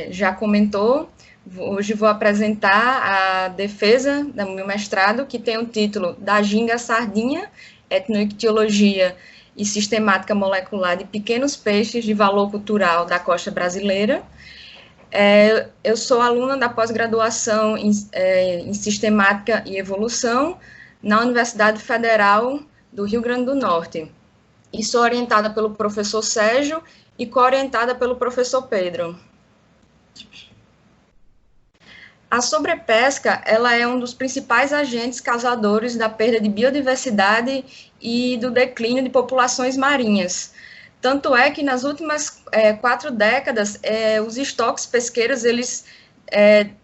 já comentou. Hoje vou apresentar a defesa do meu mestrado, que tem o título Da Ginga à Sardinha, Etnoictiologia e Sistemática Molecular de Pequenos Peixes de Valor Cultural da Costa Brasileira. Eu sou aluna da pós-graduação em Sistemática e Evolução na Universidade Federal do Rio Grande do Norte. E sou orientada pelo professor Sérgio e co-orientada pelo professor Pedro. A sobrepesca, ela é um dos principais agentes causadores da perda de biodiversidade e do declínio de populações marinhas. Tanto é que nas últimas 4 décadas, os estoques pesqueiros, eles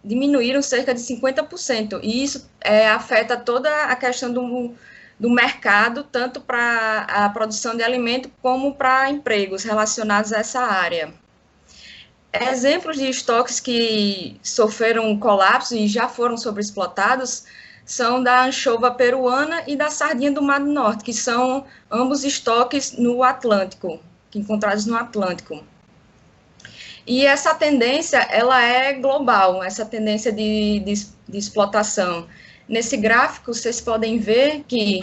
diminuíram cerca de 50%, e isso afeta toda a questão do mercado, tanto para a produção de alimento, como para empregos relacionados a essa área. Exemplos de estoques que sofreram colapso e já foram sobreexplotados são da anchova peruana e da sardinha do Mar do Norte, que são ambos estoques no Atlântico, encontrados no Atlântico. E essa tendência, ela é global, essa tendência de explotação. Nesse gráfico, vocês podem ver que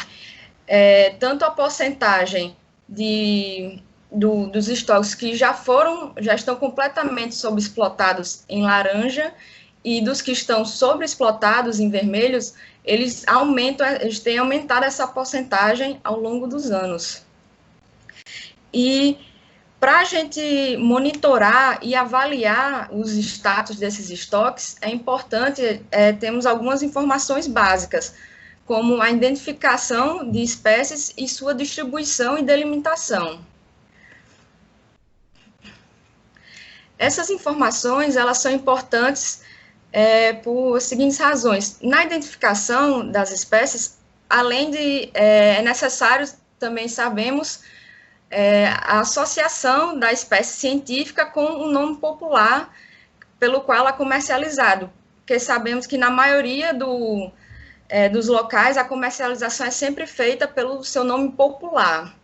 tanto a porcentagem dos estoques que já estão completamente sobreexplotados em laranja, e dos que estão sobreexplotados em vermelhos, eles têm aumentado essa porcentagem ao longo dos anos. E para a gente monitorar e avaliar os status desses estoques, é importante termos algumas informações básicas, como a identificação de espécies e sua distribuição e delimitação. Essas informações, elas são importantes por seguintes razões. Na identificação das espécies, além de é necessário também sabemos a associação da espécie científica com o nome popular pelo qual ela é comercializado, porque sabemos que na maioria dos locais a comercialização é sempre feita pelo seu nome popular.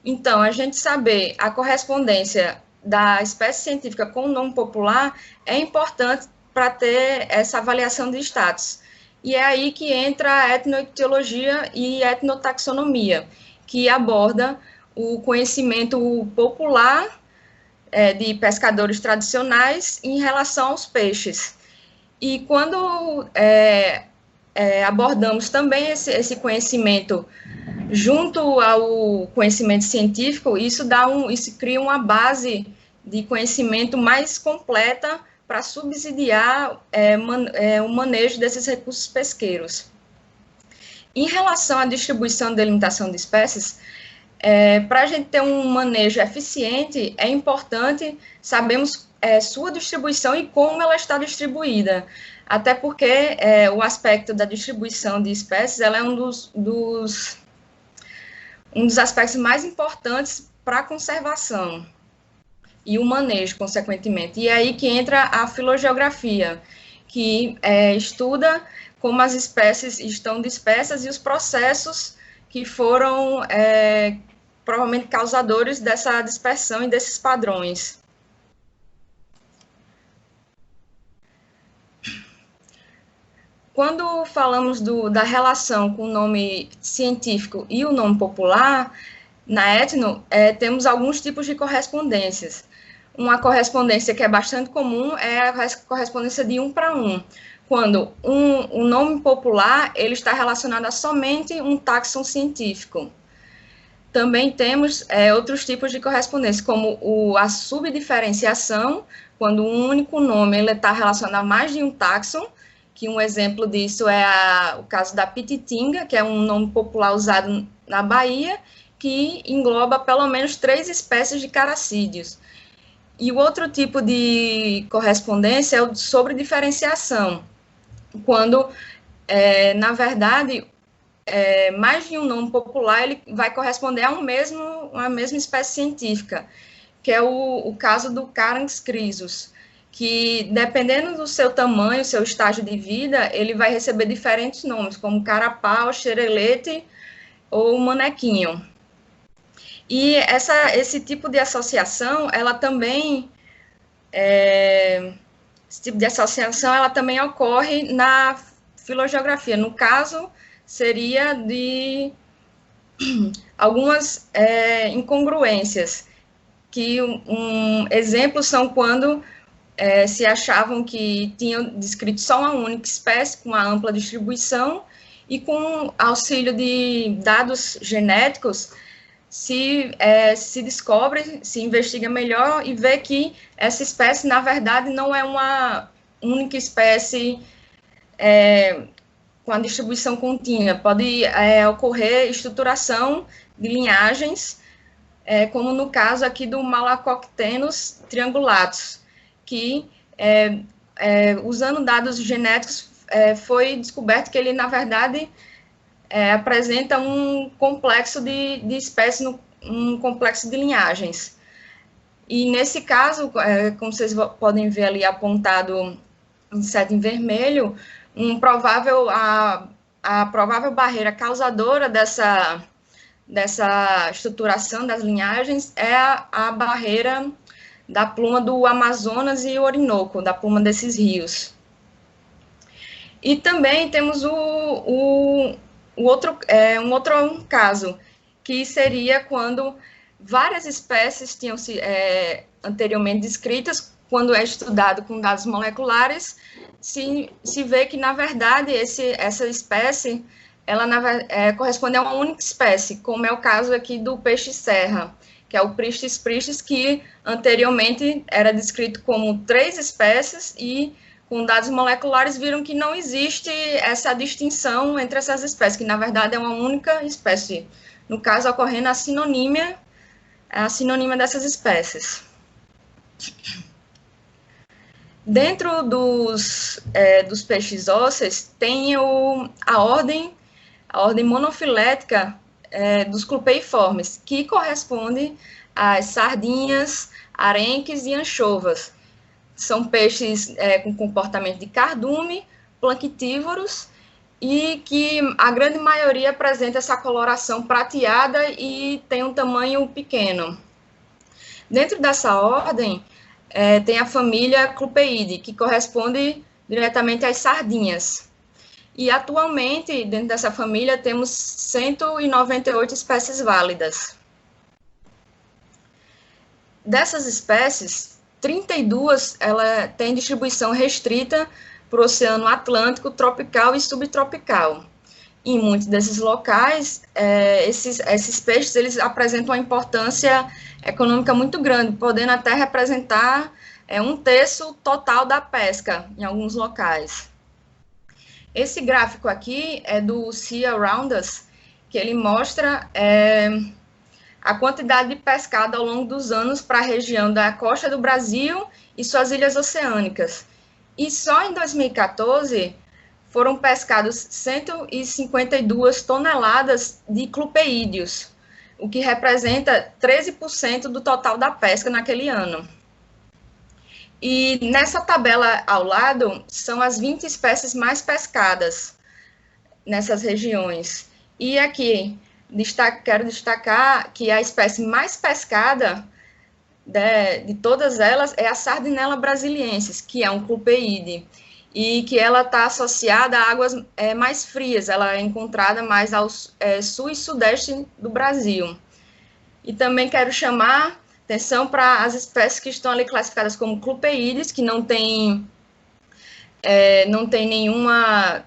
Então, a gente saber a correspondência da espécie científica com o nome popular é importante para ter essa avaliação de status. E é aí que entra a etnoictiologia e etnotaxonomia, que aborda o conhecimento popular de pescadores tradicionais em relação aos peixes. E quando abordamos também esse conhecimento junto ao conhecimento científico, isso cria uma base de conhecimento mais completa para subsidiar o manejo desses recursos pesqueiros. Em relação à distribuição e delimitação de espécies, para a gente ter um manejo eficiente, é importante sabermos sua distribuição e como ela está distribuída, até porque o aspecto da distribuição de espécies ela é um dos aspectos mais importantes para a conservação e o manejo, consequentemente. E é aí que entra a filogeografia, que estuda como as espécies estão dispersas e os processos que foram provavelmente causadores dessa dispersão e desses padrões. Quando falamos da relação com o nome científico e o nome popular, na etno, temos alguns tipos de correspondências. Uma correspondência que é bastante comum é a correspondência de 1 para 1, quando um nome popular ele está relacionado a somente um táxon científico. Também temos outros tipos de correspondência, como a subdiferenciação, quando um único nome está relacionado a mais de um táxon, que um exemplo disso é o caso da pititinga, que é um nome popular usado na Bahia, que engloba pelo menos 3 espécies de caracídeos. E o outro tipo de correspondência é o de sobrediferenciação, quando, na verdade, mais de um nome popular ele vai corresponder a uma mesma espécie científica, que é o caso do Caranx crisus, que, dependendo do seu tamanho, seu estágio de vida, ele vai receber diferentes nomes, como carapau, xerelete ou manequinho. E esse tipo de associação, ela também esse tipo de associação ela também ocorre na filogeografia. No caso, seria de algumas incongruências, que exemplos são quando se achavam que tinham descrito só uma única espécie com uma ampla distribuição e com auxílio de dados genéticos se descobre, se investiga melhor e vê que essa espécie, na verdade, não é uma única espécie com a distribuição contínua. Pode ocorrer estruturação de linhagens, como no caso aqui do Malacoquetenus triangulatus, que, usando dados genéticos, foi descoberto que ele, na verdade, apresenta um complexo de espécies, um complexo de linhagens. E, nesse caso, como vocês podem ver ali apontado em seta em vermelho, a provável barreira causadora dessa estruturação das linhagens é a barreira da pluma do Amazonas e Orinoco, da pluma desses rios. E também temos um outro caso, que seria quando várias espécies tinham se anteriormente descritas, quando é estudado com dados moleculares, se vê que, na verdade, essa espécie ela corresponde a uma única espécie, como é o caso aqui do peixe-serra, que é o Pristis pristis, que anteriormente era descrito como 3 espécies e, com dados moleculares, viram que não existe essa distinção entre essas espécies, que, na verdade, é uma única espécie. No caso, ocorrendo a sinonímia dessas espécies. Dentro dos peixes ósseos, tem a ordem monofilética dos clupeiformes, que corresponde às sardinhas, arenques e anchovas. São peixes com comportamento de cardume, planctívoros, e que a grande maioria apresenta essa coloração prateada e tem um tamanho pequeno. Dentro dessa ordem, tem a família Clupeidae, que corresponde diretamente às sardinhas. E, atualmente, dentro dessa família, temos 198 espécies válidas. Dessas espécies, 32 têm distribuição restrita para o Oceano Atlântico, tropical e subtropical. Em muitos desses locais, esses peixes eles apresentam uma importância econômica muito grande, podendo até representar 1/3 total da pesca em alguns locais. Esse gráfico aqui é do Sea Around Us, que ele mostra a quantidade de pescado ao longo dos anos para a região da costa do Brasil e suas ilhas oceânicas. E só em 2014 foram pescados 152 toneladas de clupeídeos, o que representa 13% do total da pesca naquele ano. E nessa tabela ao lado são as 20 espécies mais pescadas nessas regiões. E aqui quero destacar que a espécie mais pescada de todas elas é a Sardinella brasiliensis, que é um clupeídeo, e que ela está associada a águas mais frias, ela é encontrada mais ao sul e sudeste do Brasil. E também quero chamar atenção para as espécies que estão ali classificadas como clupeídeos, que não tem nenhuma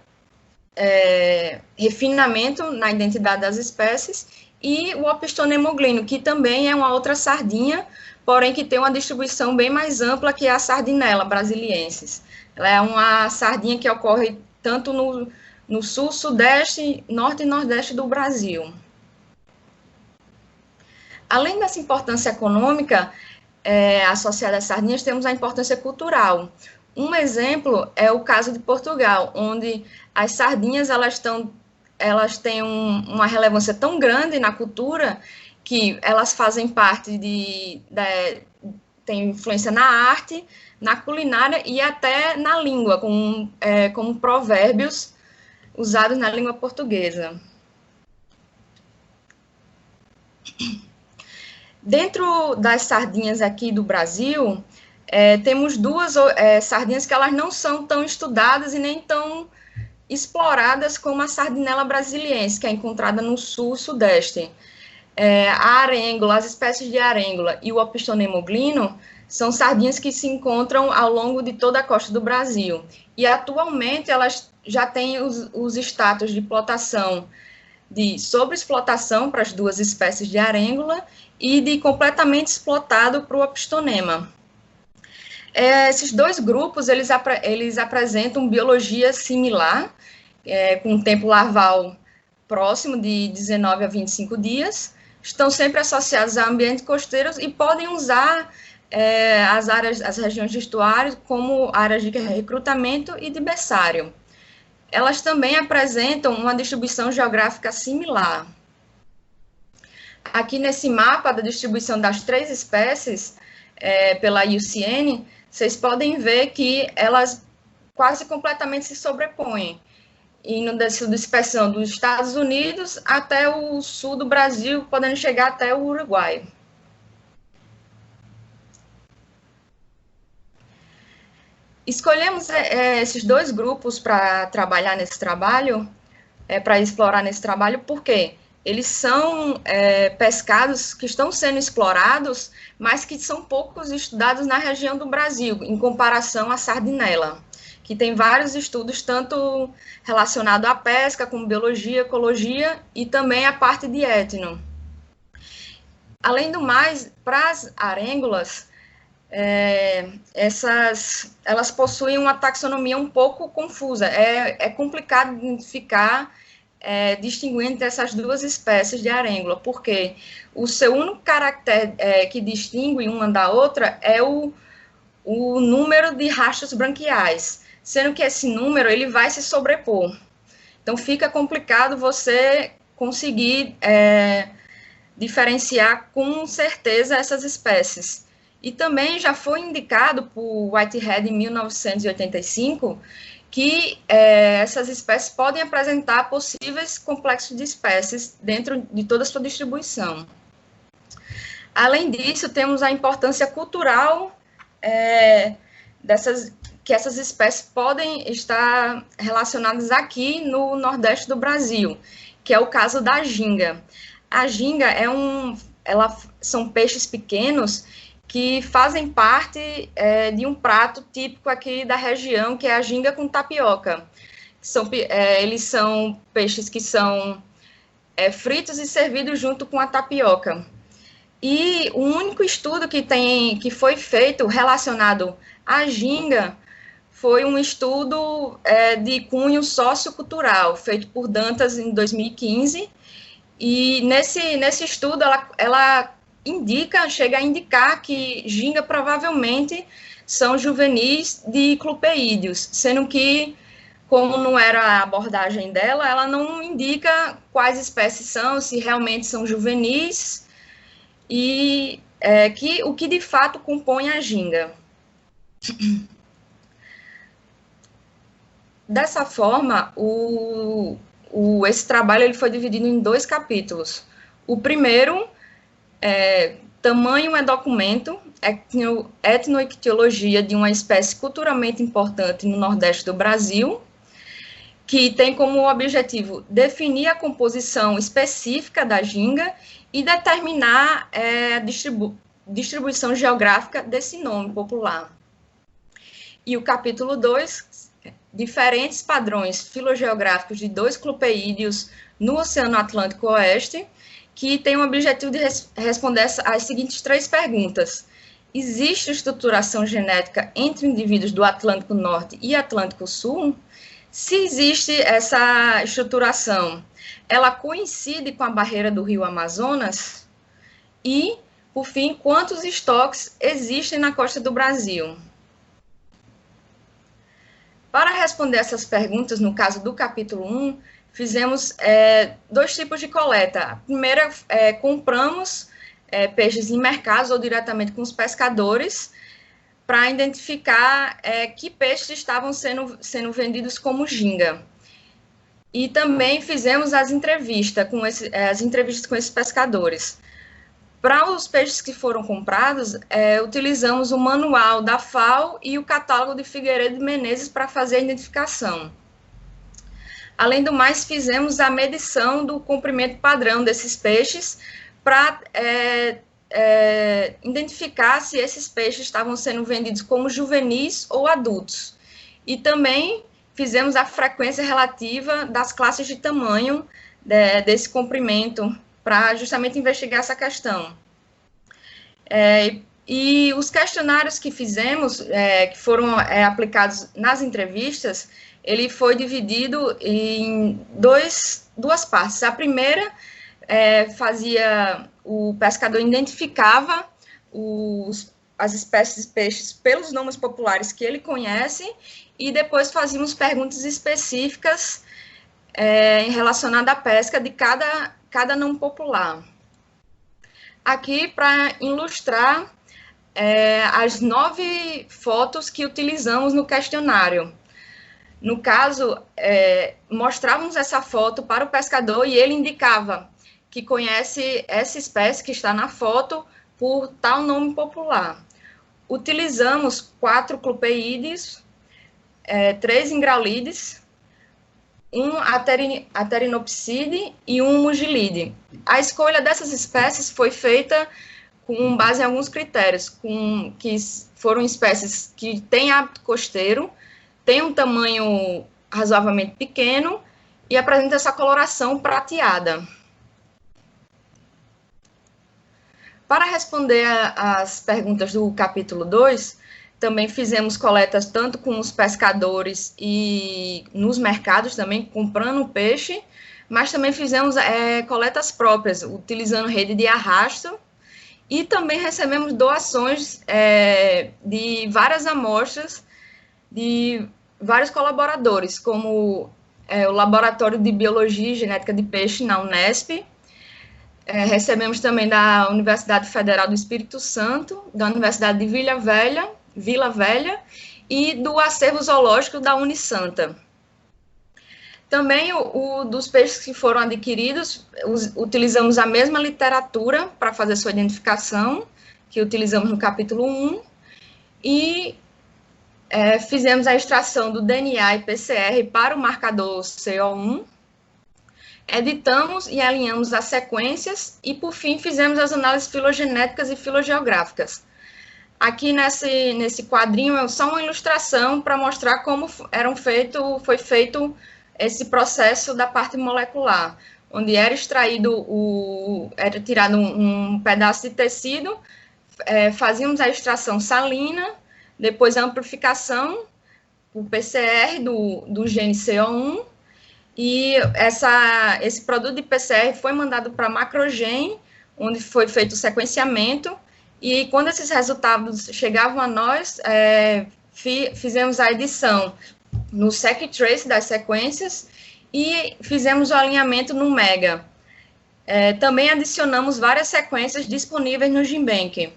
refinamento na identidade das espécies, e o Opisthona hemoglino, que também é uma outra sardinha, porém que tem uma distribuição bem mais ampla que a Sardinella brasiliensis. Ela é uma sardinha que ocorre tanto no sul, sudeste, norte e nordeste do Brasil. Além dessa importância econômica associada às sardinhas, temos a importância cultural. Um exemplo é o caso de Portugal, onde as sardinhas elas têm uma relevância tão grande na cultura que elas fazem parte têm influência na arte, na culinária e até na língua, como provérbios usados na língua portuguesa. Dentro das sardinhas aqui do Brasil, temos duas sardinhas que elas não são tão estudadas e nem tão exploradas como a sardinela brasiliense, que é encontrada no sul e sudeste. A arêngula, as espécies de arêngula e o Opisthonemoglino são sardinhas que se encontram ao longo de toda a costa do Brasil. E atualmente elas já têm os status de plotação, de sobreexplotação para as duas espécies de arêngula e de completamente explotado para o Opisthonemma. Esses dois grupos, eles apresentam biologia similar, com um tempo larval próximo de 19 a 25 dias, estão sempre associados a ambientes costeiros e podem usar as regiões de estuário como áreas de recrutamento e de berçário. Elas também apresentam uma distribuição geográfica similar. Aqui nesse mapa da distribuição das três espécies, pela IUCN, vocês podem ver que elas quase completamente se sobrepõem, indo da dispersão dos Estados Unidos até o sul do Brasil, podendo chegar até o Uruguai. Escolhemos esses dois grupos para trabalhar nesse trabalho, para explorar nesse trabalho, porque eles são pescados que estão sendo explorados, mas que são poucos estudados na região do Brasil, em comparação à sardinela, que tem vários estudos, tanto relacionados à pesca, como biologia, ecologia, e também a parte de etno. Além do mais, para as arêngulas, elas possuem uma taxonomia um pouco confusa. É complicado identificar, distinguir entre essas duas espécies de arêngula, porque o seu único caractere que distingue uma da outra é o número de rastros branquiais, sendo que esse número ele vai se sobrepor. Então, fica complicado você conseguir diferenciar com certeza essas espécies. E também já foi indicado por Whitehead em 1985 que essas espécies podem apresentar possíveis complexos de espécies dentro de toda a sua distribuição. Além disso, temos a importância cultural que essas espécies podem estar relacionadas aqui no Nordeste do Brasil, que é o caso da ginga. A ginga são peixes pequenos que fazem parte de um prato típico aqui da região, que é a ginga com tapioca. Eles são peixes que são fritos e servidos junto com a tapioca. E o único estudo que foi feito relacionado à ginga foi um estudo de cunho sociocultural, feito por Dantas em 2015, e nesse estudo ela chega a indicar que ginga provavelmente são juvenis de clupeídeos, sendo que, como não era a abordagem dela, ela não indica quais espécies são, se realmente são juvenis, e o que de fato compõe a ginga. Dessa forma, esse trabalho ele foi dividido em 2 capítulos. O primeiro tamanho é documento, etnoictiologia de uma espécie culturalmente importante no Nordeste do Brasil, que tem como objetivo definir a composição específica da ginga e determinar a distribuição geográfica desse nome popular. E o capítulo 2, diferentes padrões filogeográficos de 2 clupeídeos no Oceano Atlântico Oeste, que tem o objetivo de responder às seguintes 3 perguntas. Existe estruturação genética entre indivíduos do Atlântico Norte e Atlântico Sul? Se existe essa estruturação, ela coincide com a barreira do rio Amazonas? E, por fim, quantos estoques existem na costa do Brasil? Para responder essas perguntas, no caso do capítulo 1, fizemos 2 tipos de coleta. A primeira, compramos peixes em mercados ou diretamente com os pescadores para identificar que peixes estavam sendo vendidos como ginga. E também fizemos as entrevistas com esses pescadores, Para os peixes que foram comprados, utilizamos o manual da FAO e o catálogo de Figueiredo de Menezes para fazer a identificação. Além do mais, fizemos a medição do comprimento padrão desses peixes para identificar se esses peixes estavam sendo vendidos como juvenis ou adultos. E também fizemos a frequência relativa das classes de tamanho desse comprimento, para justamente investigar essa questão. E os questionários que fizemos, que foram aplicados nas entrevistas, ele foi dividido em duas partes. A primeira o pescador identificava as espécies de peixes pelos nomes populares que ele conhece, e depois fazíamos perguntas específicas relacionadas à pesca de cada nome popular. Aqui, para ilustrar as 9 fotos que utilizamos no questionário. No caso, mostrávamos essa foto para o pescador e ele indicava que conhece essa espécie que está na foto por tal nome popular. Utilizamos 4 clupeídeos, 3 ingraulides, um Aterinopside e um Mugilide. A escolha dessas espécies foi feita com base em alguns critérios, que foram espécies que têm hábito costeiro, têm um tamanho razoavelmente pequeno e apresentam essa coloração prateada. Para responder às perguntas do capítulo 2, também fizemos coletas tanto com os pescadores e nos mercados também, comprando peixe, mas também fizemos coletas próprias, utilizando rede de arrasto, e também recebemos doações de várias amostras de vários colaboradores, como o Laboratório de Biologia e Genética de Peixe na Unesp. Recebemos também da Universidade Federal do Espírito Santo, da Universidade de Vila Velha e do Acervo Zoológico da Unisanta. Também dos peixes que foram adquiridos, utilizamos a mesma literatura para fazer sua identificação, que utilizamos no capítulo 1, e fizemos a extração do DNA e PCR para o marcador CO1, editamos e alinhamos as sequências e, por fim, fizemos as análises filogenéticas e filogeográficas. Aqui nesse quadrinho é só uma ilustração para mostrar como foi feito esse processo da parte molecular, onde era era tirado um pedaço de tecido, fazíamos a extração salina, depois a amplificação, o PCR do gene CO1, e esse produto de PCR foi mandado para a Macrogen, onde foi feito o sequenciamento, e quando esses resultados chegavam a nós, fizemos a edição no seq-trace das sequências e fizemos o alinhamento no Mega. Também adicionamos várias sequências disponíveis no GenBank.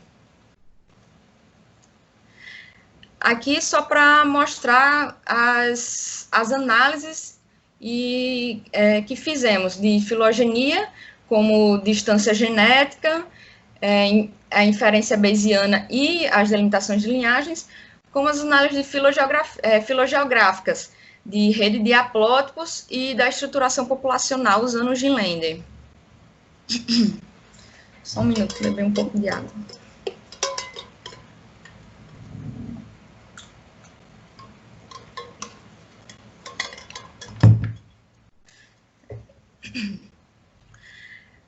Aqui só para mostrar as análises que fizemos de filogenia, como distância genética, a inferência bayesiana e as delimitações de linhagens, como as análises de filogeográficas, de rede de haplótipos e da estruturação populacional usando o GenLender. Só um minuto, beber um pouco de água.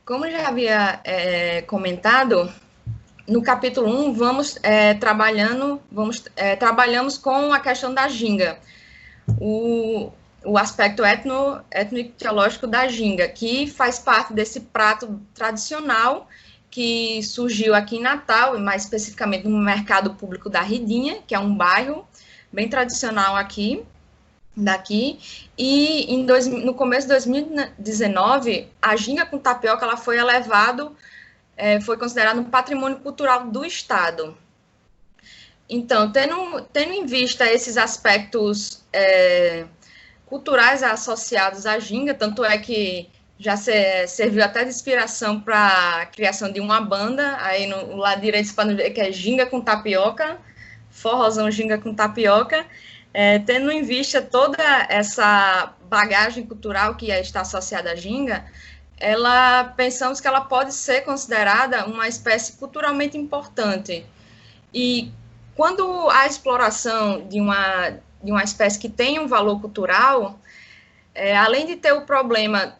Como já havia comentado, no capítulo 1, trabalhamos com a questão da ginga, o aspecto etno-teológico da ginga, que faz parte desse prato tradicional que surgiu aqui em Natal, e mais especificamente no Mercado Público da Ridinha, que é um bairro bem tradicional daqui, e no começo de 2019, a ginga com tapioca ela foi foi considerado um patrimônio cultural do Estado. Então, tendo em vista esses aspectos culturais associados à ginga, tanto é que já serviu até de inspiração para a criação de uma banda, aí no lado direito você pode ver que é ginga com tapioca, forrozão ginga com tapioca, tendo em vista toda essa bagagem cultural que está associada à ginga, pensamos que ela pode ser considerada uma espécie culturalmente importante. E quando a exploração de uma espécie que tem um valor cultural, além de ter o problema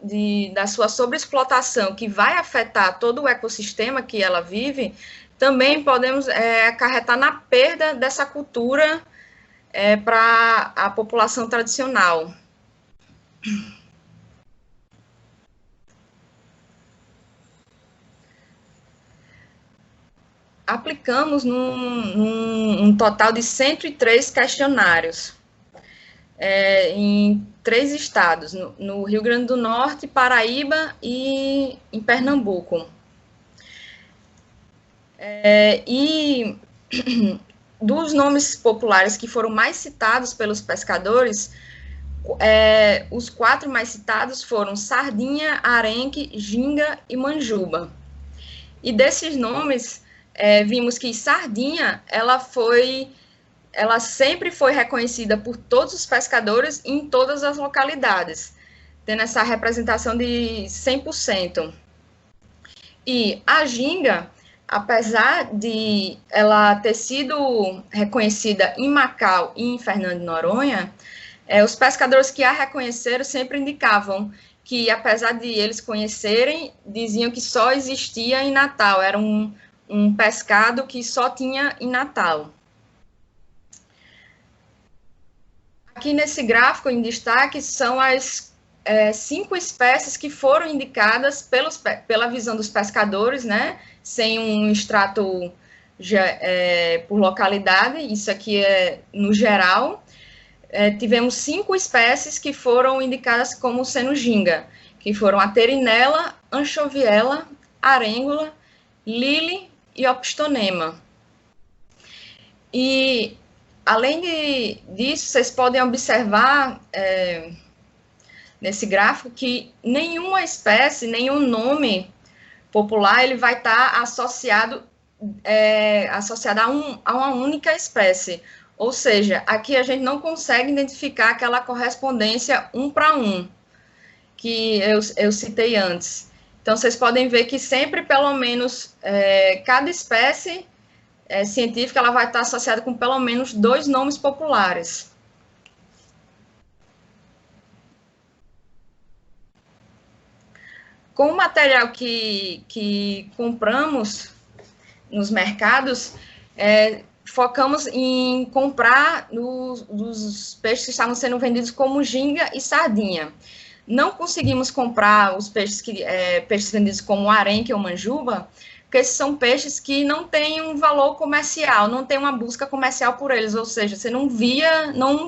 da sua sobreexplotação, que vai afetar todo o ecossistema que ela vive, também podemos acarretar na perda dessa cultura para a população tradicional. Aplicamos um total de 103 questionários em 3 estados, no Rio Grande do Norte, Paraíba e em Pernambuco. E dos nomes populares que foram mais citados pelos pescadores, os 4 mais citados foram sardinha, arenque, ginga e manjuba. E desses nomes, vimos que sardinha, ela sempre foi reconhecida por todos os pescadores em todas as localidades, tendo essa representação de 100%. E a ginga, apesar de ela ter sido reconhecida em Macau e em Fernando de Noronha, os pescadores que a reconheceram sempre indicavam que, apesar de eles conhecerem, diziam que só existia em Natal, era um pescado que só tinha em Natal. Aqui nesse gráfico em destaque são as 5 espécies que foram indicadas pela visão dos pescadores, né, sem um extrato por localidade, isso aqui é no geral. Tivemos 5 espécies que foram indicadas como sendo ginga, que foram a terinela, anchoviela, arêngula, lili e opstonema. E, além disso, vocês podem observar nesse gráfico que nenhuma espécie, nenhum nome popular, ele vai estar associado a uma única espécie. Ou seja, aqui a gente não consegue identificar aquela correspondência 1 para 1, que eu citei antes. Então, vocês podem ver que sempre, pelo menos, cada espécie científica ela vai estar associada com pelo menos 2 nomes populares. Com o material que compramos nos mercados, focamos em comprar os peixes que estavam sendo vendidos como ginga e sardinha. Não conseguimos comprar os peixes vendidos como arenque ou manjuba, porque esses são peixes que não têm um valor comercial, não tem uma busca comercial por eles, ou seja, você não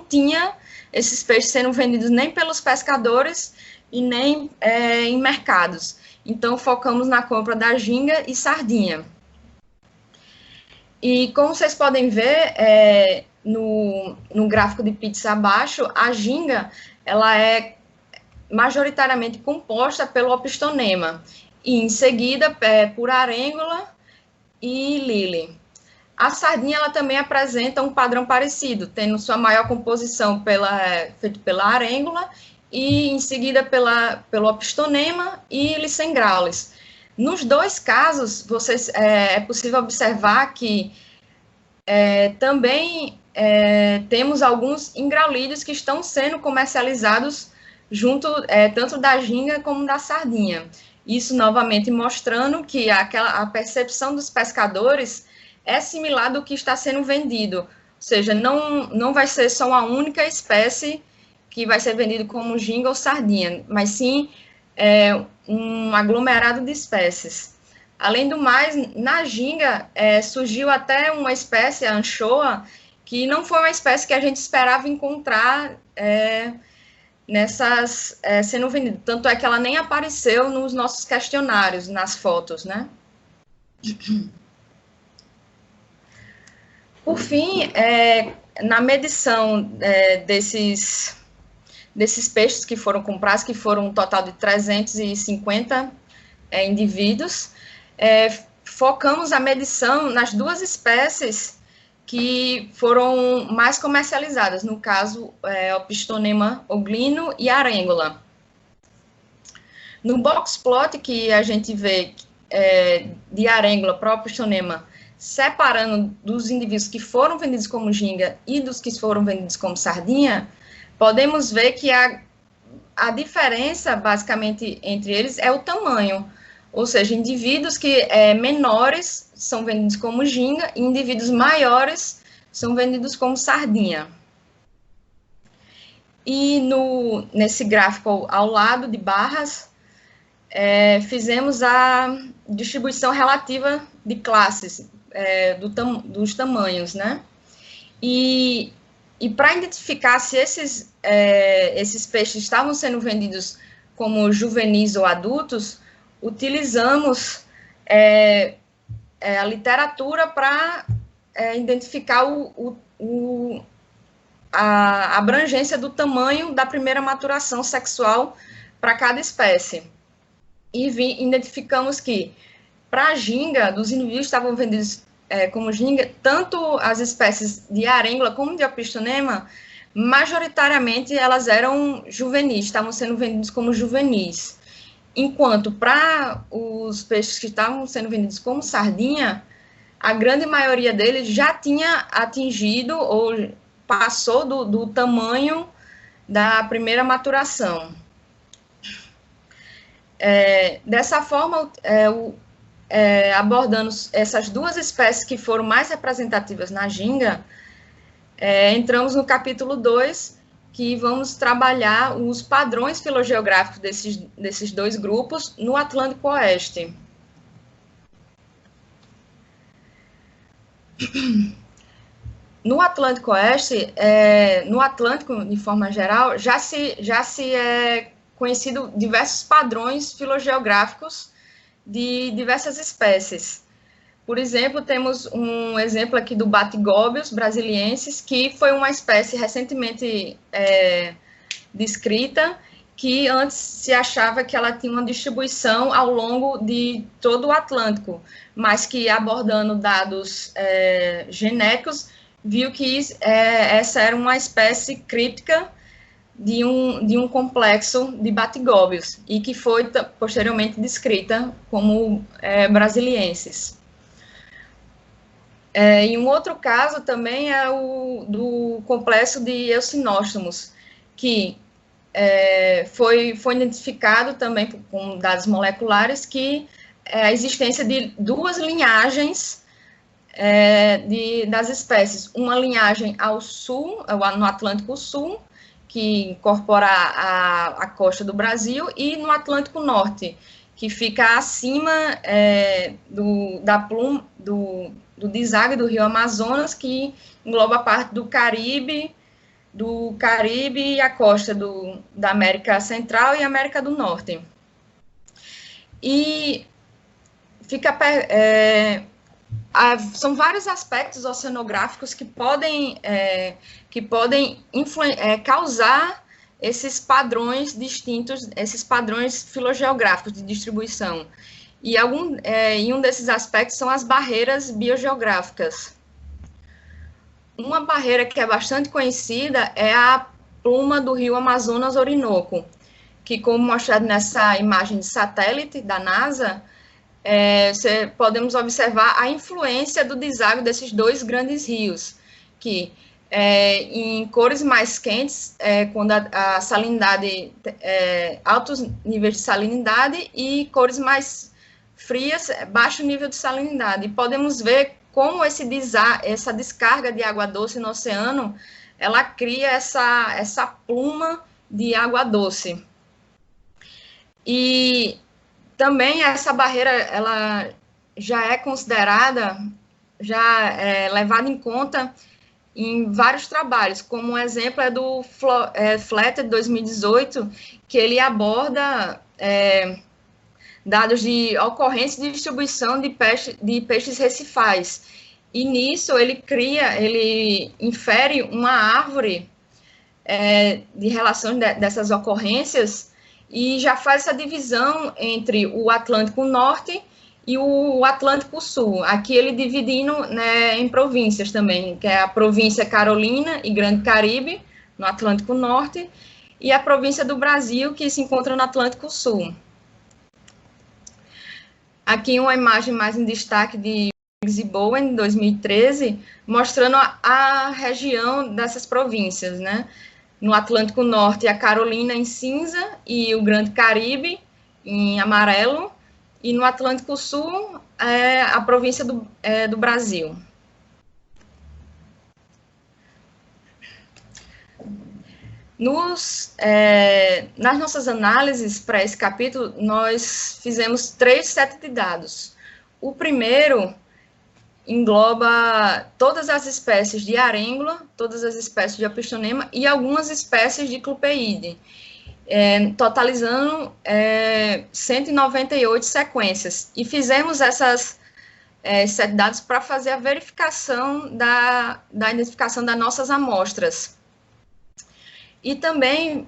tinha esses peixes sendo vendidos nem pelos pescadores e nem em mercados. Então, focamos na compra da ginga e sardinha. E como vocês podem ver no gráfico de pizza abaixo, a ginga ela é majoritariamente composta pelo opstonema, e em seguida por arêngula e lili. A sardinha ela também apresenta um padrão parecido, tendo sua maior composição feita pela arêngula e em seguida pelo opstonema e lissengraulis. Nos 2 casos, é possível observar que também temos alguns ingraulídeos que estão sendo comercializados junto tanto da ginga como da sardinha. Isso novamente mostrando que a percepção dos pescadores é similar do que está sendo vendido, ou seja, não vai ser só uma única espécie que vai ser vendido como ginga ou sardinha, mas sim um aglomerado de espécies. Além do mais, na ginga surgiu até uma espécie, a anchoa, que não foi uma espécie que a gente esperava encontrar sendo vendida. Tanto é que ela nem apareceu nos nossos questionários, nas fotos, né? Por fim, na medição desses peixes que foram comprados, que foram um total de 350 indivíduos. Focamos a medição nas duas espécies que foram mais comercializadas, no caso, Opisthonemma oglino e Arengola. No box plot que a gente vê de Arengola para Opisthonemma, separando dos indivíduos que foram vendidos como ginga e dos que foram vendidos como sardinha, podemos ver que a diferença, basicamente, entre eles é o tamanho. Ou seja, indivíduos que menores são vendidos como ginga e indivíduos maiores são vendidos como sardinha. E nesse gráfico ao lado de barras, fizemos a distribuição relativa de classes, dos tamanhos, né? E para identificar se esses peixes estavam sendo vendidos como juvenis ou adultos, utilizamos a literatura para identificar a abrangência do tamanho da primeira maturação sexual para cada espécie. E identificamos que, para a ginga, dos indivíduos estavam vendidos como ginga, tanto as espécies de Arengola como de Opisthonemma, majoritariamente elas eram juvenis, estavam sendo vendidos como juvenis. Enquanto para os peixes que estavam sendo vendidos como sardinha, a grande maioria deles já tinha atingido ou passou do tamanho da primeira maturação. Dessa forma, abordando essas duas espécies que foram mais representativas na ginga, entramos no capítulo 2, que vamos trabalhar os padrões filogeográficos desses dois grupos no Atlântico Oeste. No Atlântico Oeste, no Atlântico, de forma geral, já se é conhecido diversos padrões filogeográficos de diversas espécies. Por exemplo, temos um exemplo aqui do Batigóbios brasiliensis, que foi uma espécie recentemente descrita, que antes se achava que ela tinha uma distribuição ao longo de todo o Atlântico, mas que, abordando dados genéticos, viu que essa era uma espécie críptica de um complexo de Batigóbios, e que foi posteriormente descrita como brasiliensis. E um outro caso também é o do complexo de Eosinóstomos, que foi identificado também com dados moleculares que a existência de duas linhagens das espécies. Uma linhagem ao sul, no Atlântico Sul, que incorpora a costa do Brasil, e no Atlântico Norte, que fica acima do deságua do rio Amazonas, que engloba a parte do Caribe e a costa da América Central e América do Norte. E são vários aspectos oceanográficos que podem causar esses padrões distintos, esses padrões filogeográficos de distribuição. E um desses aspectos são as barreiras biogeográficas. Uma barreira que é bastante conhecida é a pluma do rio Amazonas-Orinoco, que, como mostrado nessa imagem de satélite da NASA, podemos observar a influência do deságua desses dois grandes rios, que em cores mais quentes, quando a salinidade, altos níveis de salinidade, e cores mais frias, baixo nível de salinidade. E podemos ver como essa descarga de água doce no oceano, ela cria essa pluma de água doce. E também essa barreira, ela já é considerada, levada em conta em vários trabalhos, como um exemplo é do Fletter, de 2018, que ele aborda dados de ocorrência e distribuição de peixes recifais. E nisso ele infere uma árvore de relações dessas ocorrências e já faz essa divisão entre o Atlântico Norte e o Atlântico Sul. Aqui ele dividindo, né, em províncias também, que é a província Carolina e Grande Caribe, no Atlântico Norte, e a província do Brasil, que se encontra no Atlântico Sul. Aqui uma imagem mais em destaque de Briggs e Bowen, 2013, mostrando a região dessas províncias, né? No Atlântico Norte, a Carolina em cinza e o Grande Caribe em amarelo, e no Atlântico Sul, a província do Brasil. Nas nossas análises para esse capítulo, nós fizemos 3 sets de dados. O primeiro engloba todas as espécies de arêngula, todas as espécies de opistonema e algumas espécies de clupeide, totalizando 198 sequências. E fizemos esses sets de dados para fazer a verificação da identificação das nossas amostras. E também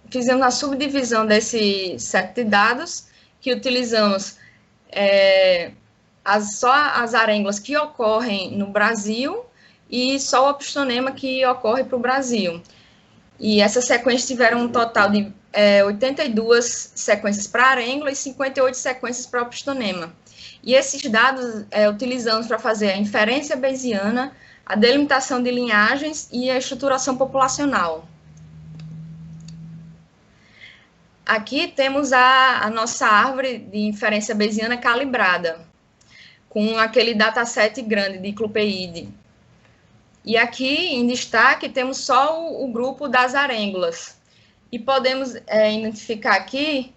fizemos a subdivisão desse set de dados, que utilizamos só as arêngulas que ocorrem no Brasil e só o opistonema que ocorre para o Brasil. E essas sequências tiveram um total de 82 sequências para arêngula e 58 sequências para opistonema. E esses dados utilizamos para fazer a inferência bayesiana, a delimitação de linhagens e a estruturação populacional. Aqui temos a nossa árvore de inferência bayesiana calibrada, com aquele dataset grande de clupeide. E aqui, em destaque, temos só o grupo das arêngulas. E podemos identificar aqui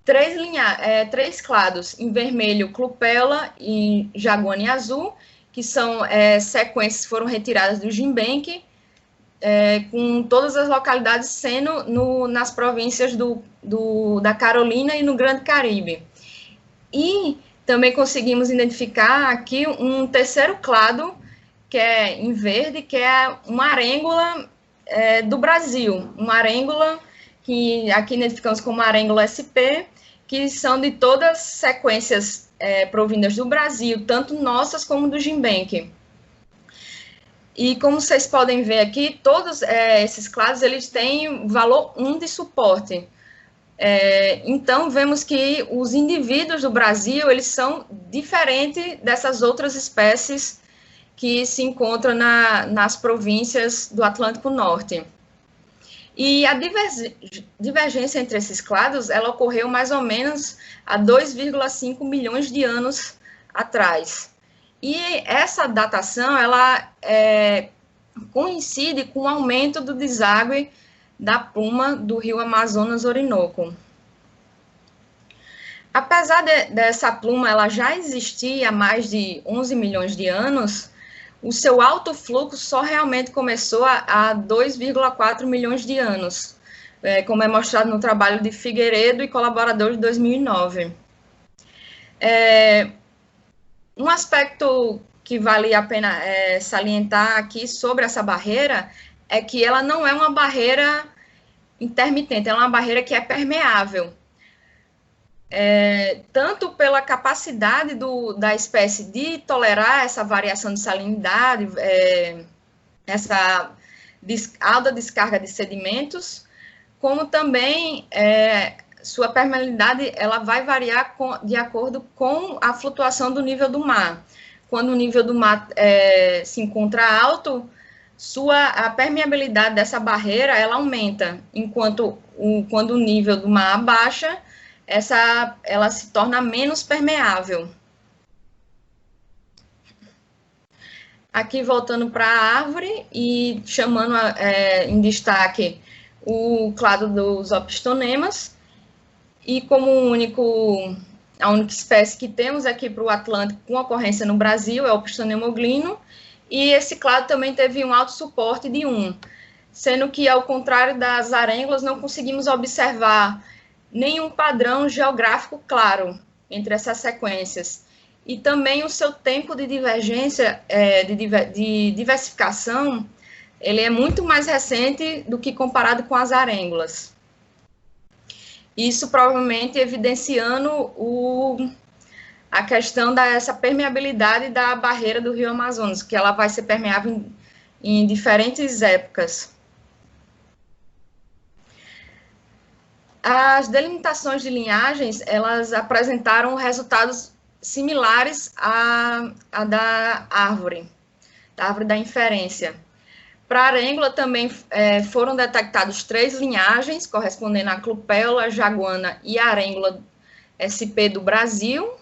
3 clados, em vermelho, clupela e jaguane azul, que são sequências que foram retiradas do GenBank, com todas as localidades sendo nas províncias da Carolina e no Grande Caribe. E também conseguimos identificar aqui um terceiro clado, que é em verde, que é uma arêngula do Brasil, uma arêngula que aqui identificamos como arêngula SP, que são de todas sequências provindas do Brasil, tanto nossas como do GenBank. E como vocês podem ver aqui, todos esses clados eles têm valor 1 de suporte. Então, vemos que os indivíduos do Brasil, eles são diferentes dessas outras espécies que se encontram nas províncias do Atlântico Norte. E a divergência entre esses clados, ela ocorreu mais ou menos há 2,5 milhões de anos atrás. E essa datação, ela coincide com o aumento do deságue da pluma do rio Amazonas-Orinoco. Apesar dessa pluma ela já existir há mais de 11 milhões de anos, o seu alto fluxo só realmente começou há 2,4 milhões de anos, como é mostrado no trabalho de Figueiredo e colaboradores de 2009. Um aspecto que vale a pena salientar aqui sobre essa barreira é que ela não é uma barreira intermitente, é uma barreira que é permeável. Tanto pela capacidade da espécie de tolerar essa variação de salinidade, essa alta descarga de sedimentos, como também sua permeabilidade ela vai variar de acordo com a flutuação do nível do mar. Quando o nível do mar se encontra alto, a permeabilidade dessa barreira ela aumenta, enquanto quando o nível do mar abaixa, ela se torna menos permeável. Aqui voltando para a árvore e chamando em destaque o clado dos opistonemas, e como a única espécie que temos aqui para o Atlântico com ocorrência no Brasil é o Opistonema oglino, e esse clado também teve um alto suporte de 1, sendo que, ao contrário das arêngulas, não conseguimos observar nenhum padrão geográfico claro entre essas sequências. E também o seu tempo de divergência, de diversificação, ele é muito mais recente do que comparado com as arêngulas. Isso provavelmente evidenciando a questão dessa permeabilidade da barreira do Rio Amazonas, que ela vai ser permeável em diferentes épocas. As delimitações de linhagens, elas apresentaram resultados similares à da árvore da inferência. Para a arêngula também foram detectados 3 linhagens, correspondendo à clupéola, jaguana e a arêngula SP do Brasil,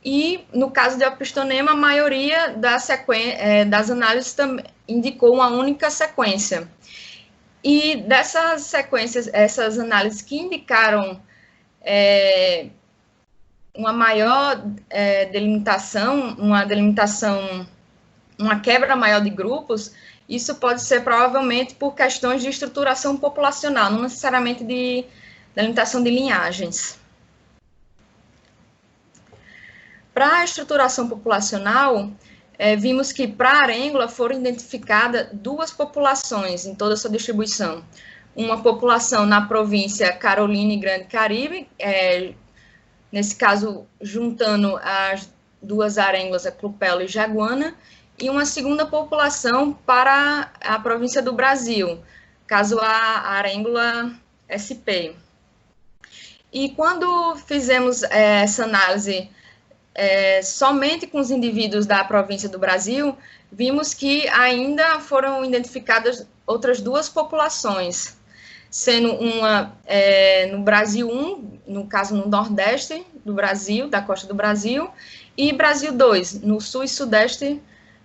e no caso de opistonema, a maioria das análises indicou uma única sequência. E dessas sequências, essas análises que indicaram uma maior delimitação, uma quebra maior de grupos, isso pode ser provavelmente por questões de estruturação populacional, não necessariamente de delimitação de linhagens. Para a estruturação populacional, vimos que para a arêngula foram identificadas 2 populações em toda a sua distribuição. Uma população na província Carolina e Grande Caribe, nesse caso, juntando as 2 arêngulas, a clupéola e jaguana, e uma segunda população para a província do Brasil, caso a arêngula SP. E quando fizemos essa análise somente com os indivíduos da província do Brasil, vimos que ainda foram identificadas outras 2 populações, sendo uma no Brasil 1, no caso no Nordeste do Brasil, da costa do Brasil, e Brasil 2, no Sul e Sudeste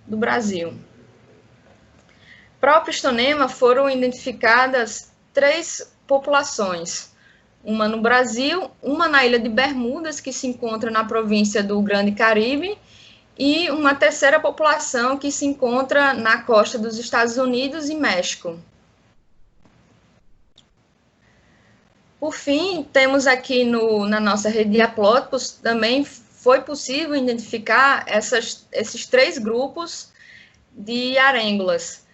do Brasil. Para o opistonema foram identificadas 3 populações, uma no Brasil, uma na ilha de Bermudas, que se encontra na província do Grande Caribe, e uma terceira população que se encontra na costa dos Estados Unidos e México. Por fim, temos aqui na nossa rede de haplótipos, também foi possível identificar esses 3 grupos de arêngulas.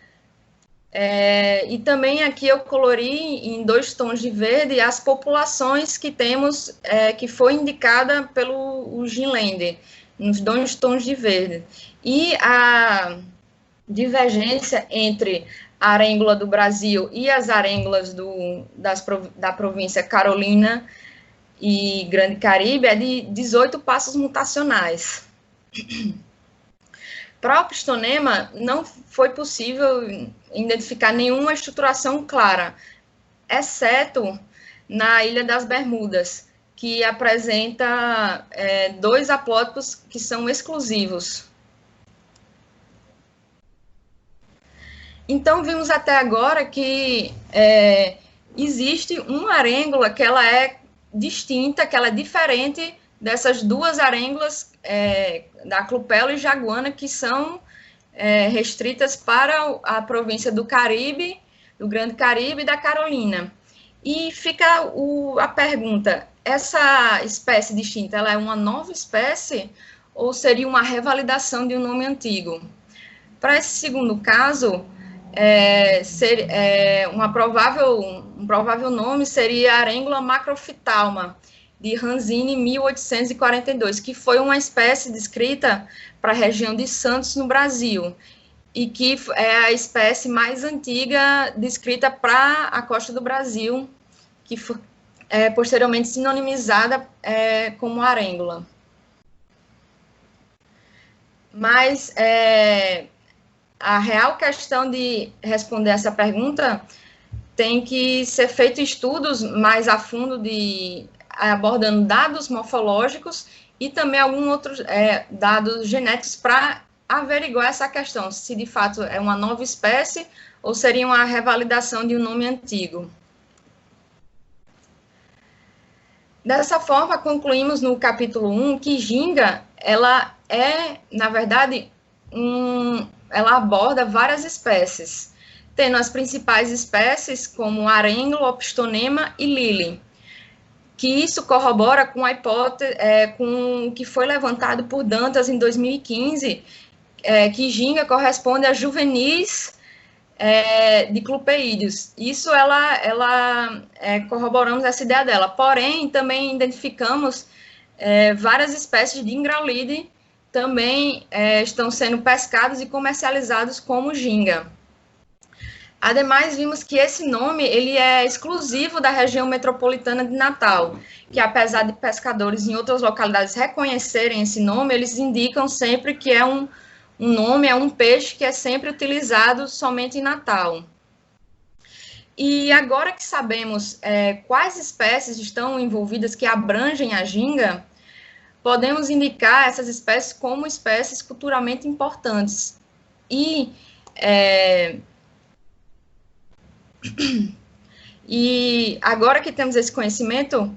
E também aqui eu colori em 2 tons de verde as populações que temos, que foi indicada pelo Ginlender, nos 2 tons de verde. E a divergência entre a arêngula do Brasil e as arêngulas da província Carolina e Grande Caribe é de 18 passos mutacionais. Para o opistonema, não foi possível identificar nenhuma estruturação clara, exceto na Ilha das Bermudas, que apresenta 2 haplótipos que são exclusivos. Então, vimos até agora que existe uma arêngula que ela é distinta, que ela é diferente dessas 2 arêngulas da clupéola e jaguana, que são restritas para a província do Caribe, do Grande Caribe e da Carolina. E fica a pergunta, essa espécie distinta, ela é uma nova espécie ou seria uma revalidação de um nome antigo? Para esse segundo caso, um provável nome seria Arêngula macrophthalma, de Ranzini, 1842, que foi uma espécie descrita para a região de Santos, no Brasil, e que é a espécie mais antiga descrita para a costa do Brasil, que foi posteriormente sinonimizada como arêngula. Mas a real questão de responder essa pergunta tem que ser feito estudos mais a fundo, abordando dados morfológicos e também alguns outros dados genéticos para averiguar essa questão, se de fato é uma nova espécie ou seria uma revalidação de um nome antigo. Dessa forma, concluímos no capítulo 1 que ginga, ela na verdade, ela aborda várias espécies, tendo as principais espécies como arêngula, opistonema e lili, que isso corrobora com a hipótese, com o que foi levantado por Dantas em 2015, que ginga corresponde a juvenis de clupeídeos. Isso corroboramos essa ideia dela. Porém, também identificamos várias espécies de Ingralide também estão sendo pescados e comercializados como ginga. Ademais, vimos que esse nome ele é exclusivo da região metropolitana de Natal, que apesar de pescadores em outras localidades reconhecerem esse nome, eles indicam sempre que é um nome, é um peixe que é sempre utilizado somente em Natal. E agora que sabemos quais espécies estão envolvidas que abrangem a ginga, podemos indicar essas espécies como espécies culturalmente importantes. E agora que temos esse conhecimento,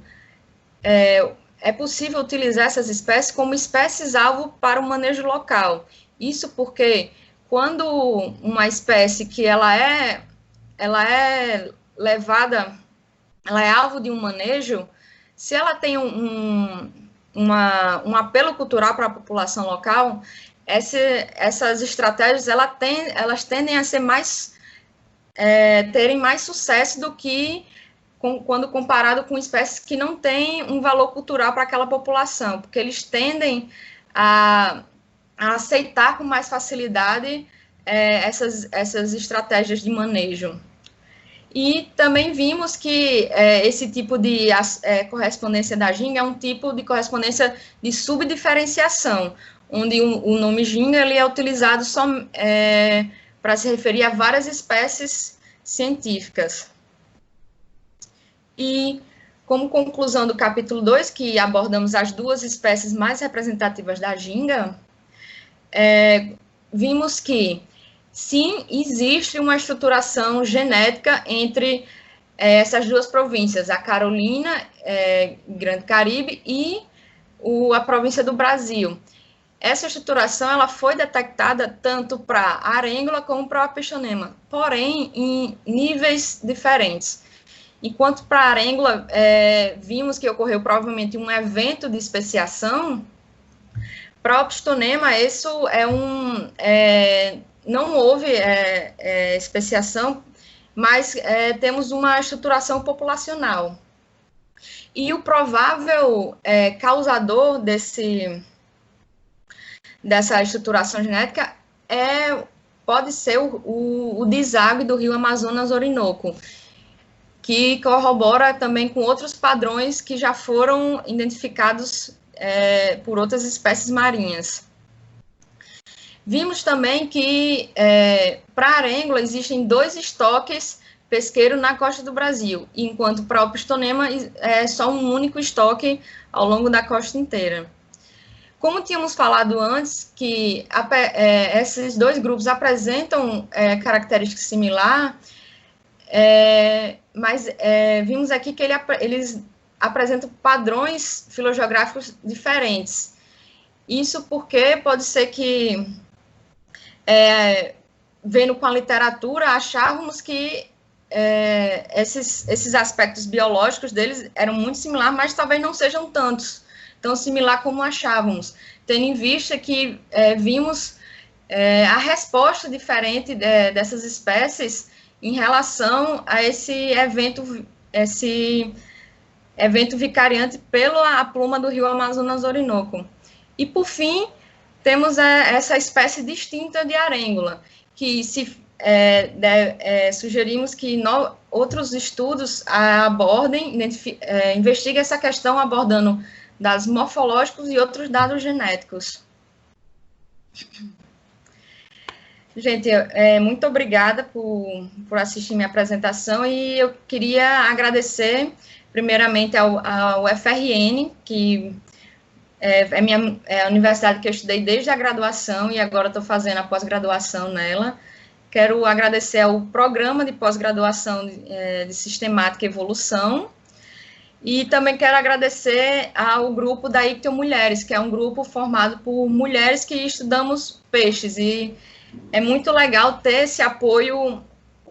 é possível utilizar essas espécies como espécies-alvo para o manejo local. Isso porque quando uma espécie que ela é levada, ela é alvo de um manejo, se ela tem um apelo cultural para a população local, essas estratégias elas tendem a ser terem mais sucesso do que quando comparado com espécies que não têm um valor cultural para aquela população, porque eles tendem a aceitar com mais facilidade essas estratégias de manejo. E também vimos que esse tipo de correspondência da ginga é um tipo de correspondência de subdiferenciação, onde o nome ginga ele é utilizado só para se referir a várias espécies científicas. E, como conclusão do capítulo 2, que abordamos as duas espécies mais representativas da ginga, vimos que, sim, existe uma estruturação genética entre essas duas províncias, a Carolina, Grande Caribe, e a província do Brasil. Essa estruturação ela foi detectada tanto para a arêngula como para o apistonema, porém em níveis diferentes. Enquanto para a arêngula vimos que ocorreu provavelmente um evento de especiação, para o apistonema isso não houve especiação, mas temos uma estruturação populacional. E o provável causador dessa estruturação genética pode ser o deságue do rio Amazonas-Orinoco, que corrobora também com outros padrões que já foram identificados por outras espécies marinhas. Vimos também que para a arêngula existem 2 estoques pesqueiros na costa do Brasil, enquanto para o pistonema é só um único estoque ao longo da costa inteira. Como tínhamos falado antes, que esses 2 grupos apresentam características similares, mas vimos aqui que eles apresentam padrões filogeográficos diferentes. Isso porque pode ser que, vendo com a literatura, achávamos que esses aspectos biológicos deles eram muito similares, mas talvez não sejam tão similar como achávamos, tendo em vista que vimos a resposta diferente dessas espécies em relação a esse evento vicariante pela pluma do rio Amazonas-Orinoco. E, por fim, temos essa espécie distinta de arêngula, que sugerimos que outros estudos investiguem essa questão abordando dados morfológicos e outros dados genéticos. Gente, muito obrigada por assistir minha apresentação e eu queria agradecer primeiramente ao FRN, que é a universidade que eu estudei desde a graduação e agora estou fazendo a pós-graduação nela. Quero agradecer ao programa de pós-graduação de Sistemática e Evolução e também quero agradecer ao grupo da Ictio Mulheres, que é um grupo formado por mulheres que estudamos peixes e é muito legal ter esse apoio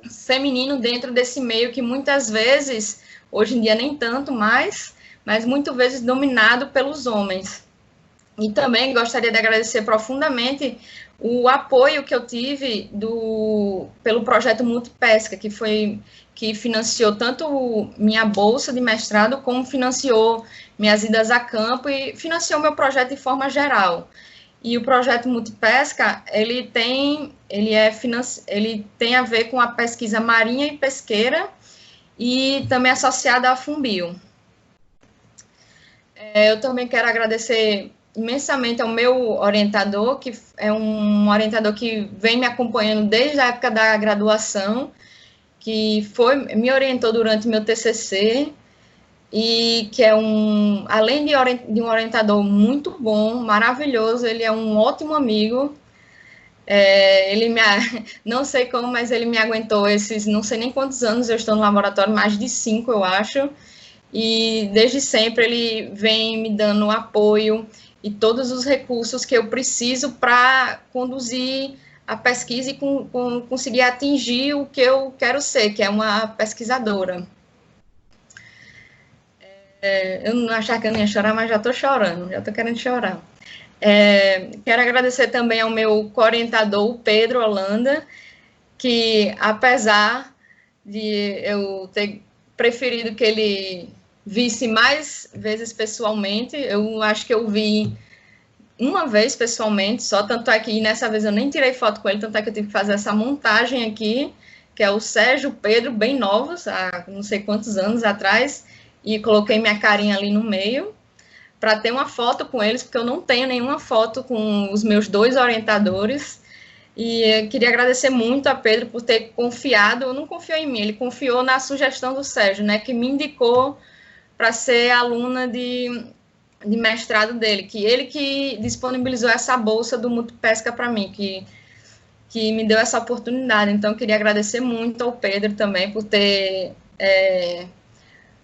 feminino dentro desse meio que muitas vezes, hoje em dia nem tanto mais, mas muitas vezes dominado pelos homens. E também gostaria de agradecer profundamente o apoio que eu tive pelo projeto Multipesca, que financiou tanto minha bolsa de mestrado, como financiou minhas idas a campo e financiou meu projeto de forma geral. E o projeto Multipesca, ele tem a ver com a pesquisa marinha e pesqueira e também associada à Fumbio. Eu também quero agradecer imensamente ao meu orientador, que é um orientador que vem me acompanhando desde a época da graduação, que me orientou durante meu TCC, e que é além de um orientador muito bom, maravilhoso, ele é um ótimo amigo. Não sei como, mas ele me aguentou esses, não sei nem quantos anos eu estou no laboratório, mais de 5, eu acho, e desde sempre ele vem me dando apoio e todos os recursos que eu preciso para conduzir a pesquisa e conseguir atingir o que eu quero ser, que é uma pesquisadora. Eu não achava que eu não ia chorar, mas já estou chorando, já estou querendo chorar. Quero agradecer também ao meu co-orientador, o Pedro Holanda, que apesar de eu ter preferido que ele visse mais vezes pessoalmente, eu acho que eu vi uma vez pessoalmente, só, tanto é que nessa vez eu nem tirei foto com ele, tanto é que eu tive que fazer essa montagem aqui, que é o Sérgio, o Pedro, bem novos, há não sei quantos anos atrás, e coloquei minha carinha ali no meio, para ter uma foto com eles, porque eu não tenho nenhuma foto com os meus 2 orientadores, e eu queria agradecer muito a Pedro por ter confiado, não confiou em mim, ele confiou na sugestão do Sérgio, né, que me indicou para ser aluna de mestrado dele, que ele que disponibilizou essa bolsa do Multipesca para mim, que me deu essa oportunidade. Então, eu queria agradecer muito ao Pedro também por ter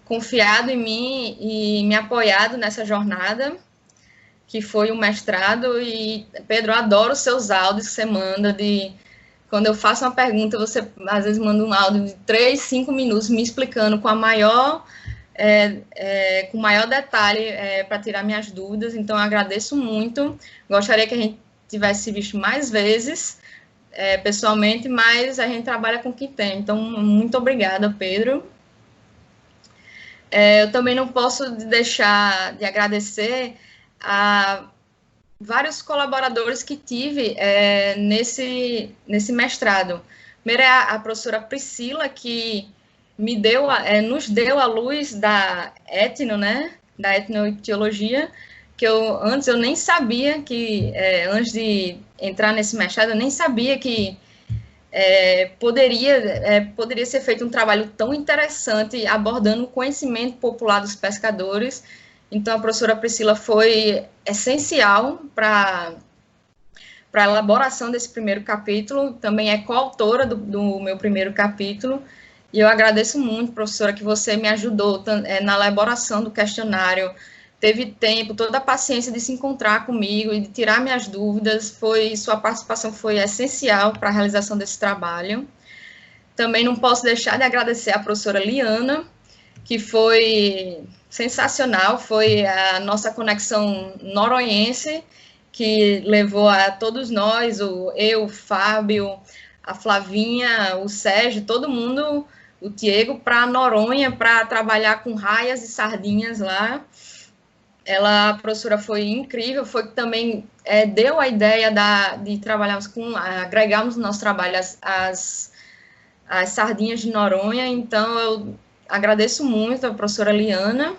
confiado em mim e me apoiado nessa jornada, que foi o mestrado. E, Pedro, eu adoro os seus áudios que você manda quando eu faço uma pergunta, você às vezes manda um áudio de 3, 5 minutos me explicando com com maior detalhe para tirar minhas dúvidas. Então, eu agradeço muito. Gostaria que a gente tivesse visto mais vezes, pessoalmente, mas a gente trabalha com o que tem. Então, muito obrigada, Pedro. Eu também não posso deixar de agradecer a vários colaboradores que tive nesse mestrado. Primeiro é a professora Priscila, que nos deu a luz da etno, né, da etnoictiologia, que antes eu nem sabia que, antes de entrar nesse mestrado, eu nem sabia que poderia ser feito um trabalho tão interessante abordando o conhecimento popular dos pescadores. Então, a professora Priscila foi essencial para a elaboração desse primeiro capítulo, também é coautora do meu primeiro capítulo, e eu agradeço muito, professora, que você me ajudou na elaboração do questionário, teve tempo, toda a paciência de se encontrar comigo e de tirar minhas dúvidas, sua participação foi essencial para a realização desse trabalho. Também não posso deixar de agradecer à professora Liana, que foi sensacional, foi a nossa conexão noronhense, que levou a todos nós, eu, o Fábio, a Flavinha, o Sérgio, todo mundo, o Diego, para Noronha, para trabalhar com raias e sardinhas lá. A professora foi incrível, foi que também deu a ideia de trabalharmos agregarmos no nosso trabalho as sardinhas de Noronha. Então, eu agradeço muito a professora Liana.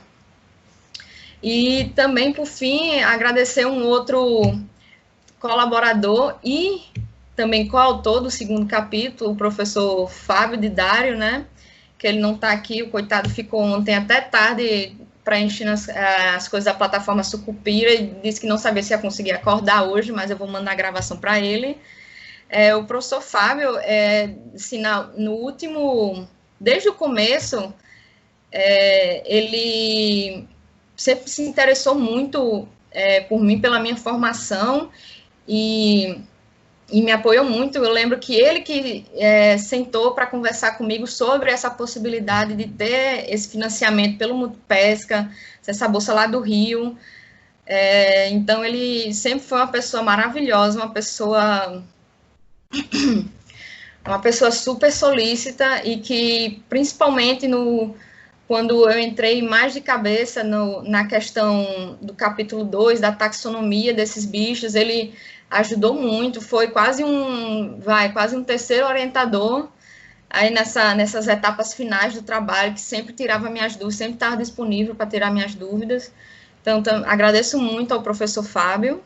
E também, por fim, agradecer um outro colaborador e também coautor do segundo capítulo, o professor Fábio de Dário, né? Que ele não está aqui, o coitado ficou ontem até tarde preenchendo as coisas da plataforma Sucupira e disse que não sabia se ia conseguir acordar hoje, mas eu vou mandar a gravação para ele. O professor Fábio, assim, desde o começo, ele sempre se interessou muito por mim, pela minha formação, e me apoiou muito. Eu lembro que ele que sentou para conversar comigo sobre essa possibilidade de ter esse financiamento pelo Multipesca, essa bolsa lá do Rio, Então, ele sempre foi uma pessoa maravilhosa, uma pessoa super solícita e que, principalmente quando eu entrei mais de cabeça na questão do capítulo 2, da taxonomia desses bichos, ele ajudou muito, foi quase um terceiro orientador aí nessas etapas finais do trabalho, que sempre tirava minhas dúvidas, sempre estava disponível para tirar minhas dúvidas. Então, agradeço muito ao professor Fábio.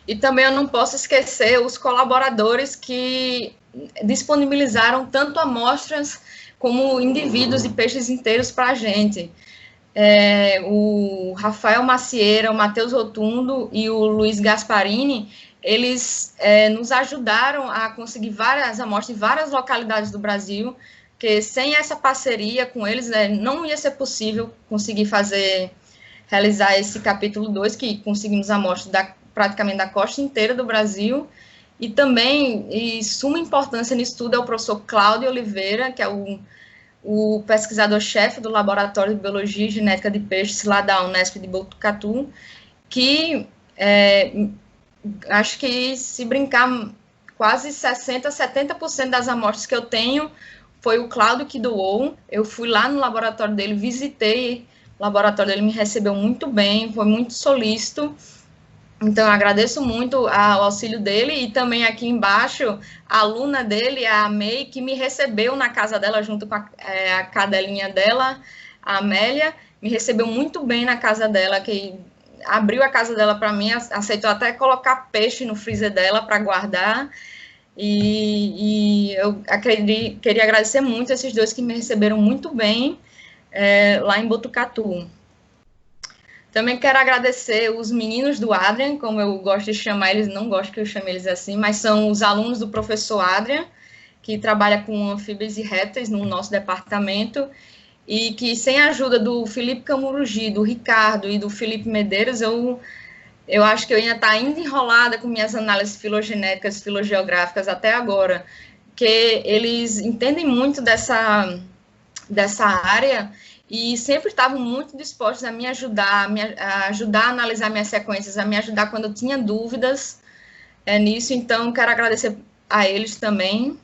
E também eu não posso esquecer os colaboradores que disponibilizaram tanto amostras como indivíduos e peixes inteiros para a gente. O Rafael Macieira, o Matheus Rotundo e o Luiz Gasparini, eles nos ajudaram a conseguir várias amostras em várias localidades do Brasil, porque sem essa parceria com eles, não ia ser possível conseguir realizar esse capítulo 2, que conseguimos amostras praticamente da costa inteira do Brasil. E também, e suma importância nisso tudo, é o professor Cláudio Oliveira, que é o pesquisador-chefe do Laboratório de Biologia e Genética de Peixes lá da Unesp de Botucatu, que acho que, se brincar, quase 60%, 70% das amostras que eu tenho foi o Cláudio que doou. Eu fui lá no laboratório dele, visitei o laboratório dele, me recebeu muito bem, foi muito solícito. Então, eu agradeço muito ao auxílio dele, e também aqui embaixo, a aluna dele, a May, que me recebeu na casa dela, junto com a cadelinha dela, a Amélia, me recebeu muito bem na casa dela, que abriu a casa dela para mim, aceitou até colocar peixe no freezer dela para guardar, e eu queria agradecer muito esses dois que me receberam muito bem lá em Botucatu. Também quero agradecer os meninos do Adrian, como eu gosto de chamar eles, não gosto que eu chame eles assim, mas são os alunos do professor Adrian, que trabalha com anfíbios e répteis no nosso departamento, e que, sem a ajuda do Felipe Camurugi, do Ricardo e do Felipe Medeiros, eu acho que eu ia estar ainda enrolada com minhas análises filogenéticas, filogeográficas até agora, porque eles entendem muito dessa área e sempre estavam muito dispostos a me ajudar, a ajudar a analisar minhas sequências, a me ajudar quando eu tinha dúvidas nisso. Então, quero agradecer a eles também.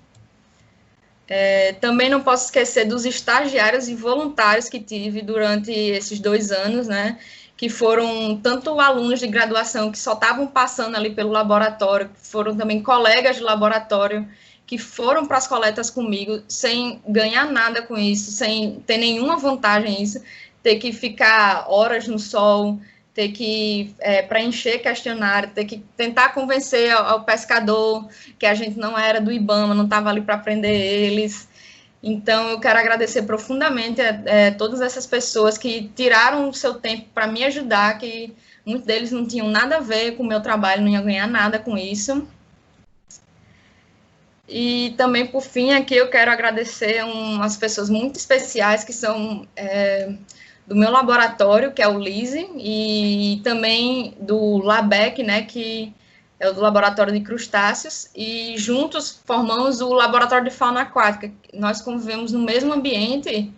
Também não posso esquecer dos estagiários e voluntários que tive durante esses 2 anos, né, que foram tanto alunos de graduação que só estavam passando ali pelo laboratório, foram também colegas de laboratório, que foram para as coletas comigo sem ganhar nada com isso, sem ter nenhuma vantagem isso, ter que ficar horas no sol, ter que preencher questionário, ter que tentar convencer ao pescador que a gente não era do IBAMA, não estava ali para prender eles. Então, eu quero agradecer profundamente a todas essas pessoas que tiraram o seu tempo para me ajudar, que muitos deles não tinham nada a ver com o meu trabalho, não iam ganhar nada com isso. E também, por fim, aqui eu quero agradecer umas pessoas muito especiais que são do meu laboratório, que é o LISE, e também do LABEC, né, que é o do Laboratório de Crustáceos, e juntos formamos o Laboratório de Fauna Aquática. Nós convivemos no mesmo ambiente,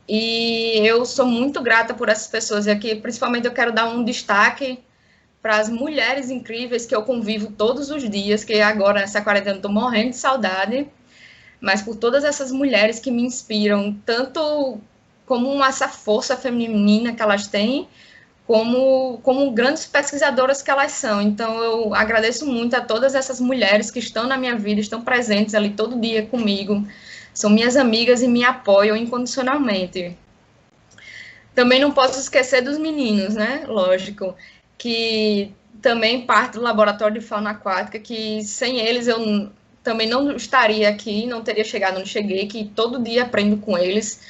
e eu sou muito grata por essas pessoas. E aqui, principalmente, eu quero dar um destaque para as mulheres incríveis que eu convivo todos os dias, que agora, nessa quarentena, eu estou morrendo de saudade, mas por todas essas mulheres que me inspiram, tanto como essa força feminina que elas têm, como grandes pesquisadoras que elas são. Então, eu agradeço muito a todas essas mulheres que estão na minha vida, estão presentes ali todo dia comigo, são minhas amigas e me apoiam incondicionalmente. Também não posso esquecer dos meninos, né? Lógico, que também parte do Laboratório de Fauna Aquática, que sem eles eu também não estaria aqui, não teria chegado onde cheguei, que todo dia aprendo com eles,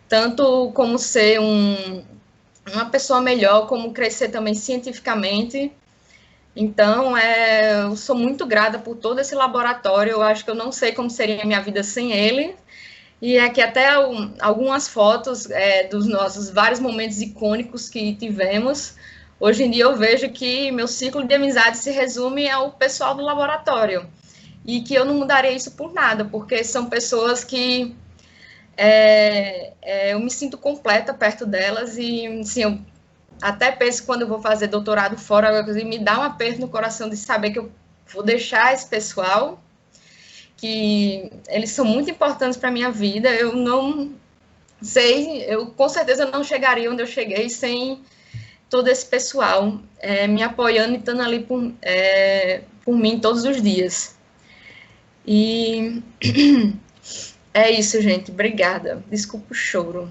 tanto como ser uma pessoa melhor, como crescer também cientificamente. Então, eu sou muito grata por todo esse laboratório, eu acho que eu não sei como seria a minha vida sem ele, e aqui até algumas fotos dos nossos vários momentos icônicos que tivemos. Hoje em dia eu vejo que meu ciclo de amizade se resume ao pessoal do laboratório, e que eu não mudaria isso por nada, porque são pessoas que eu me sinto completa perto delas, e assim, até penso quando eu vou fazer doutorado fora, me dá um aperto no coração de saber que eu vou deixar esse pessoal, que eles são muito importantes para a minha vida. Eu não sei, eu com certeza não chegaria onde eu cheguei sem todo esse pessoal me apoiando e estando ali por mim todos os dias. E é isso, gente. Obrigada. Desculpa o choro.